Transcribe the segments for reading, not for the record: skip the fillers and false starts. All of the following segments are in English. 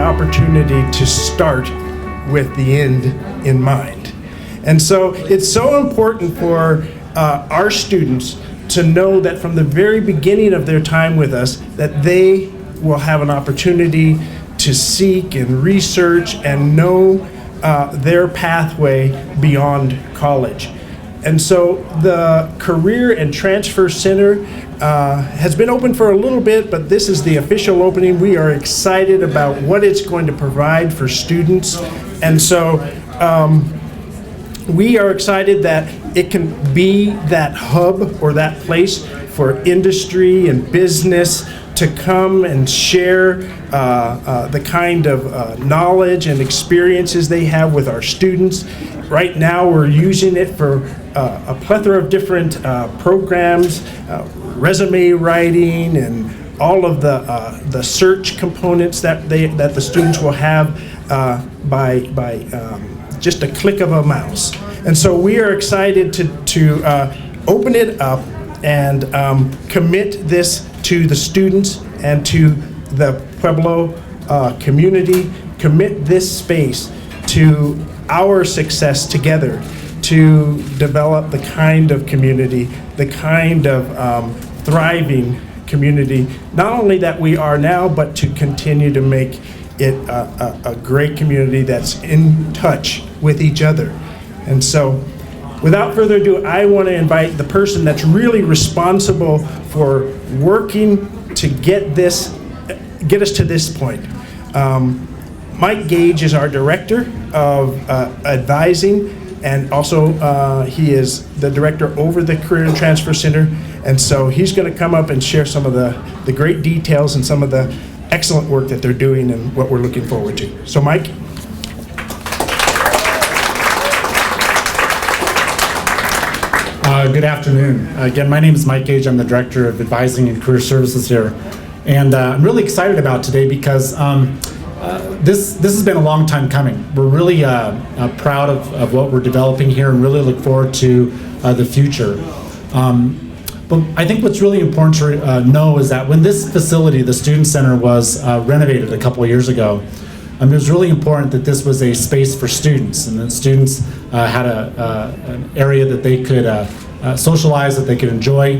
opportunity to start with the end in mind. And so it's so important for our students to know that from the very beginning of their time with us, that they will have an opportunity to seek and research and know their pathway beyond college. And so the Career and Transfer Center has been open for a little bit, but this is the official opening. We are excited about what it's going to provide for students. And so we are excited that it can be that hub or that place for industry and business to come and share the kind of knowledge and experiences they have with our students. Right now, we're using it for a plethora of different programs, resume writing, and all of the search components that the students will have by just a click of a mouse. And so we are excited to open it up and commit this to the students and to the Pueblo community, commit this space to our success together to develop the kind of community, the kind of thriving community, not only that we are now, but to continue to make it a great community that's in touch with each other. And so, without further ado, I want to invite the person that's really responsible for working to get us to this point. Mike Gage is our Director of Advising, and also he is the Director over the Career and Transfer Center. And so he's going to come up and share some of the great details and some of the excellent work that they're doing and what we're looking forward to. So Mike? Good afternoon. Again, my name is Mike Gage. I'm the Director of Advising and Career Services here. And I'm really excited about today because this has been a long time coming. We're really proud of what we're developing here and really look forward to the future. But I think what's really important to know is that when this facility, the Student Center, was renovated a couple of years ago, it was really important that this was a space for students, and that students had an area that they could socialize, that they could enjoy.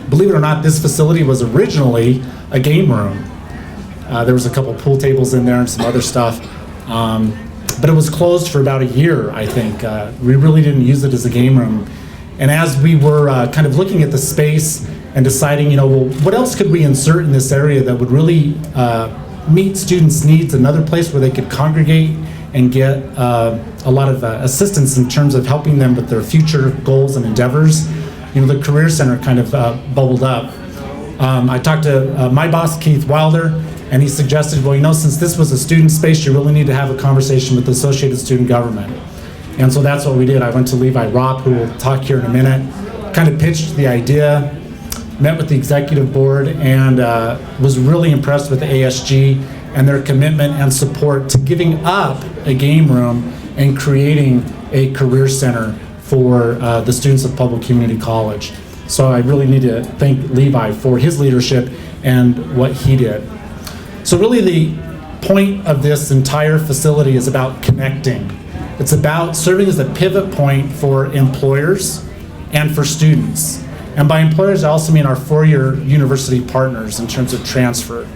Believe it or not, this facility was originally a game room. There was a couple pool tables in there and some other stuff, but it was closed for about a year, I think. We really didn't use it as a game room. And as we were kind of looking at the space and deciding, well, what else could we insert in this area that would really meet students' needs, another place where they could congregate and get a lot of assistance in terms of helping them with their future goals and endeavors, the Career Center kind of bubbled up. I talked to my boss, Keith Wilder, and he suggested, well, since this was a student space, you really need to have a conversation with the Associated Student Government. And so that's what we did. I went to Levi Ropp, who will talk here in a minute, kind of pitched the idea, met with the executive board, and was really impressed with the ASG and their commitment and support to giving up a game room and creating a career center for the students of Pueblo Community College. So I really need to thank Levi for his leadership and what he did. So really the point of this entire facility is about connecting. It's about serving as a pivot point for employers and for students. And by employers, I also mean our four-year university partners in terms of transfer.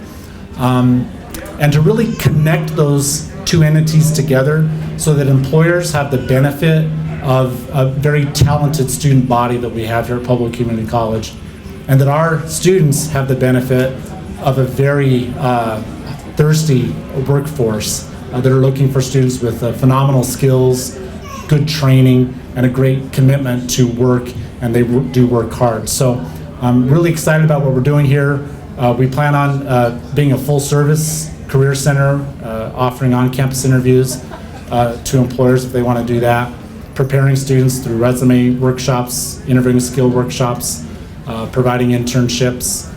And to really connect those two entities together so that employers have the benefit of a very talented student body that we have here at Pueblo Community College, and that our students have the benefit of a very thirsty workforce that are looking for students with phenomenal skills, good training, and a great commitment to work, and they do work hard. So I'm really excited about what we're doing here. We plan on being a full-service career center, offering on-campus interviews to employers if they want to do that, preparing students through resume workshops, interviewing skill workshops, providing internships,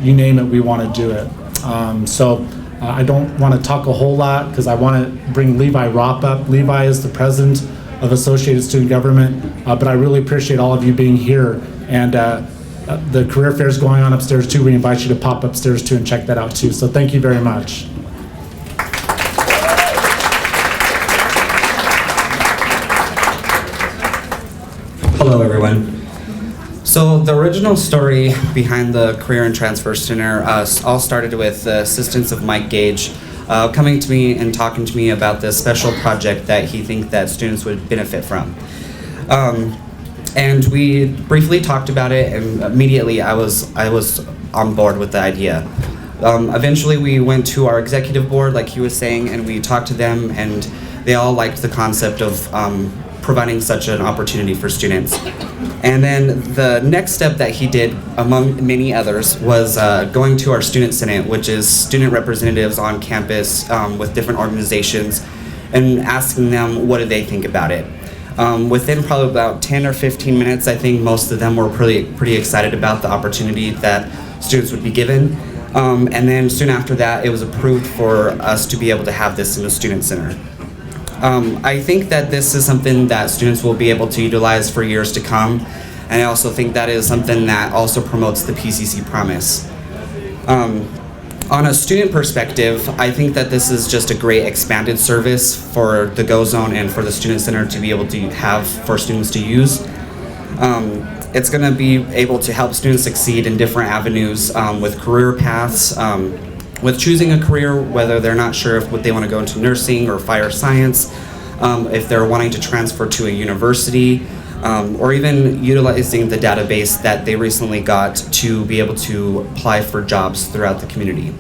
you name it, we want to do it. So I don't want to talk a whole lot because I want to bring Levi Ropp up. Levi is the president of Associated Student Government, but I really appreciate all of you being here. And the career fair is going on upstairs too. We invite you to pop upstairs too and check that out too. So thank you very much. Hello, everyone. So the original story behind the Career and Transfer Center all started with the assistance of Mike Gage coming to me and talking to me about this special project that he thinks that students would benefit from. And we briefly talked about it, and immediately I was on board with the idea. Eventually we went to our executive board, like he was saying, and we talked to them, and they all liked the concept of providing such an opportunity for students. And then the next step that he did, among many others, was going to our student senate, which is student representatives on campus with different organizations, and asking them what do they think about it. Within probably about 10 or 15 minutes, I think most of them were pretty excited about the opportunity that students would be given. And then soon after that, it was approved for us to be able to have this in the student center. I think that this is something that students will be able to utilize for years to come, and I also think that is something that also promotes the PCC promise. On a student perspective, I think that this is just a great expanded service for the Go Zone and for the Student Center to be able to have for students to use. It's going to be able to help students succeed in different avenues with career paths, with choosing a career, whether they're not sure if what they want to go into nursing or fire science, if they're wanting to transfer to a university, or even utilizing the database that they recently got to be able to apply for jobs throughout the community.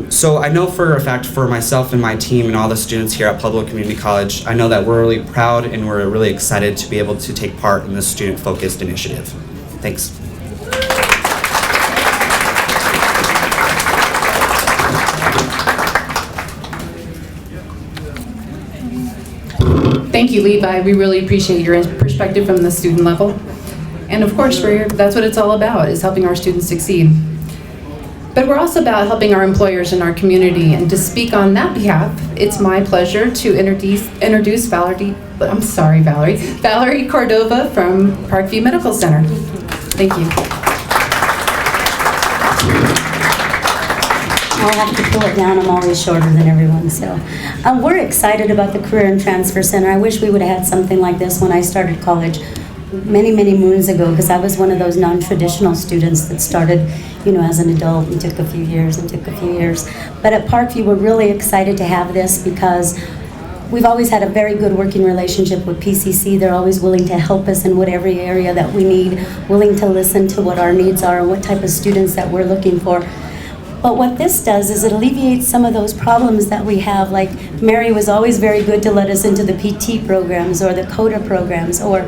So I know for a fact for myself and my team and all the students here at Pueblo Community College, I know that we're really proud and we're really excited to be able to take part in this student-focused initiative. Thanks. Thank you, Levi. We really appreciate your perspective from the student level. And of course, that's what it's all about, is helping our students succeed. But we're also about helping our employers and our community. And to speak on that behalf, it's my pleasure to introduce Valerie Cordova from Parkview Medical Center. Thank you. I'll have to pull it down. I'm always shorter than everyone. So we're excited about the Career and Transfer Center. I wish we would have had something like this when I started college many, many moons ago, because I was one of those non-traditional students that started, as an adult and took a few years. But at Parkview, we're really excited to have this because we've always had a very good working relationship with PCC. They're always willing to help us in whatever area that we need, willing to listen to what our needs are and what type of students that we're looking for. But what this does is it alleviates some of those problems that we have. Like Mary was always very good to let us into the PT programs or the CODA programs, or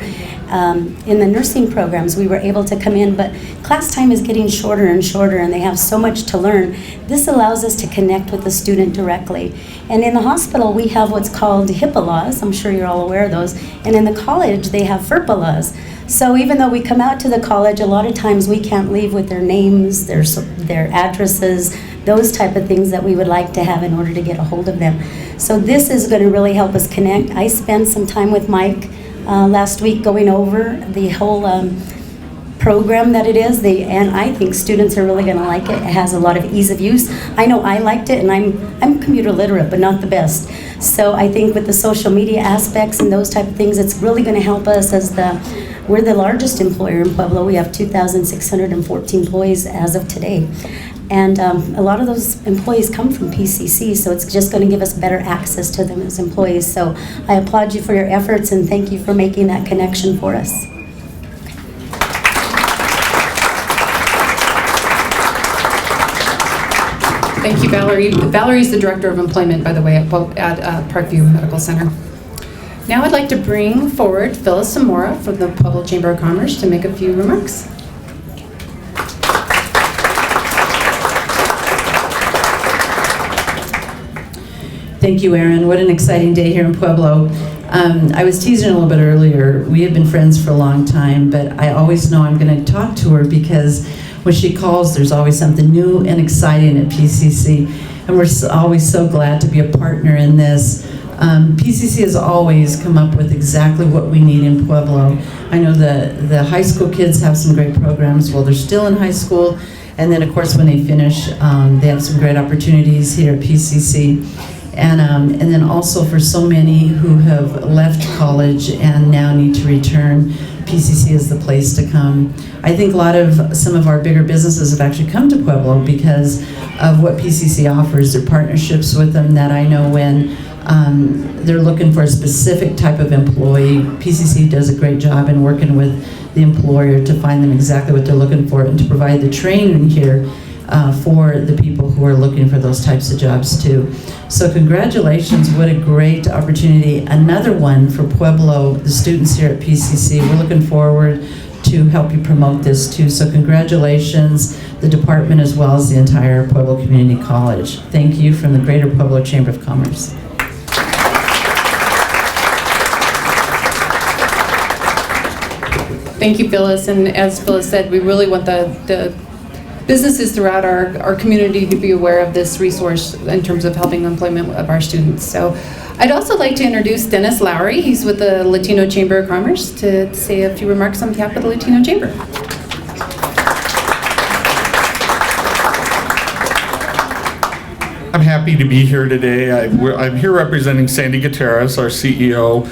in the nursing programs we were able to come in, but class time is getting shorter and shorter and they have so much to learn. This allows us to connect with the student directly. And in the hospital we have what's called HIPAA laws, I'm sure you're all aware of those, and in the college they have FERPA laws. So even though we come out to the college, a lot of times we can't leave with their names, their addresses, those type of things that we would like to have in order to get a hold of them. So this is going to really help us connect. I spent some time with Mike last week going over the whole program that it is, and I think students are really going to like it. It has a lot of ease of use. I know I liked it, and I'm computer literate, but not the best. So I think with the social media aspects and those type of things, it's really going to help us as we're the largest employer in Pueblo. We have 2,614 employees as of today. And a lot of those employees come from PCC, so it's just going to give us better access to them as employees. So I applaud you for your efforts and thank you for making that connection for us. Thank you, Valerie. Valerie's the Director of Employment, by the way, at Parkview Medical Center. Now I'd like to bring forward Phyllis Samora from the Pueblo Chamber of Commerce to make a few remarks. Thank you, Erin. What an exciting day here in Pueblo. I was teasing a little bit earlier. We have been friends for a long time, but I always know I'm going to talk to her because when she calls, there's always something new and exciting at PCC, and we're always so glad to be a partner in this. PCC has always come up with exactly what we need in Pueblo. I know the high school kids have some great programs while they're still in high school, and then of course when they finish, they have some great opportunities here at PCC. And then also for so many who have left college and now need to return, PCC is the place to come. I think some of our bigger businesses have actually come to Pueblo because of what PCC offers. Their partnerships with them that I know when they're looking for a specific type of employee, PCC does a great job in working with the employer to find them exactly what they're looking for and to provide the training here for the people who are looking for those types of jobs too. So congratulations, what a great opportunity. Another one for Pueblo, the students here at PCC. We're looking forward to help you promote this too. So congratulations, the department as well as the entire Pueblo Community College. Thank you from the Greater Pueblo Chamber of Commerce. Thank you, Phyllis. And as Phyllis said, we really want the businesses throughout our community to be aware of this resource in terms of helping the employment of our students. So I'd also like to introduce Dennis Lowry. He's with the Latino Chamber of Commerce to say a few remarks on behalf of the Latino Chamber. I'm happy to be here today. I'm here representing Sandy Gutierrez, our CEO.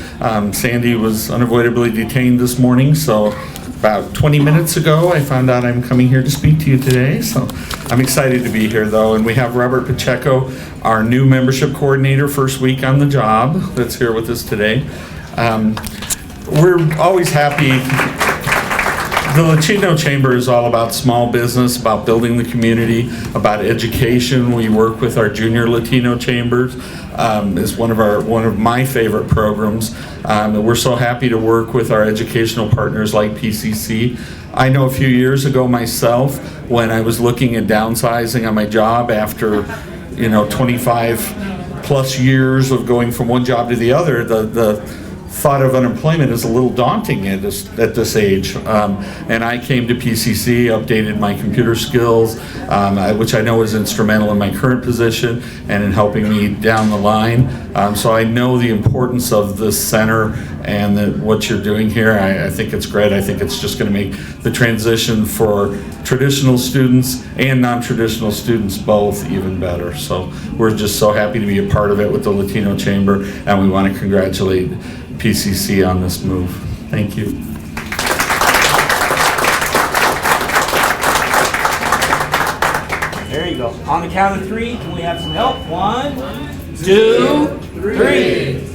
Sandy was unavoidably detained this morning, so about 20 minutes ago I found out I'm coming here to speak to you today. So I'm excited to be here though, and we have Robert Pacheco, our new membership coordinator, first week on the job, that's here with us today. We're always happy. The Latino Chamber is all about small business, about building the community, about education. We work with our junior Latino chambers. It's one of my favorite programs. We're so happy to work with our educational partners like PCC. I know a few years ago myself, when I was looking at downsizing on my job after 25 plus years of going from one job to the other, the thought of unemployment is a little daunting at this age. And I came to PCC, updated my computer skills, which I know is instrumental in my current position and in helping me down the line. So I know the importance of this center and what you're doing here. I think it's great. I think it's just going to make the transition for traditional students and non-traditional students both even better. So we're just so happy to be a part of it with the Latino Chamber, and we want to congratulate PCC on this move. Thank you. There you go. On the count of three, can we have some help? 1, 2, 3.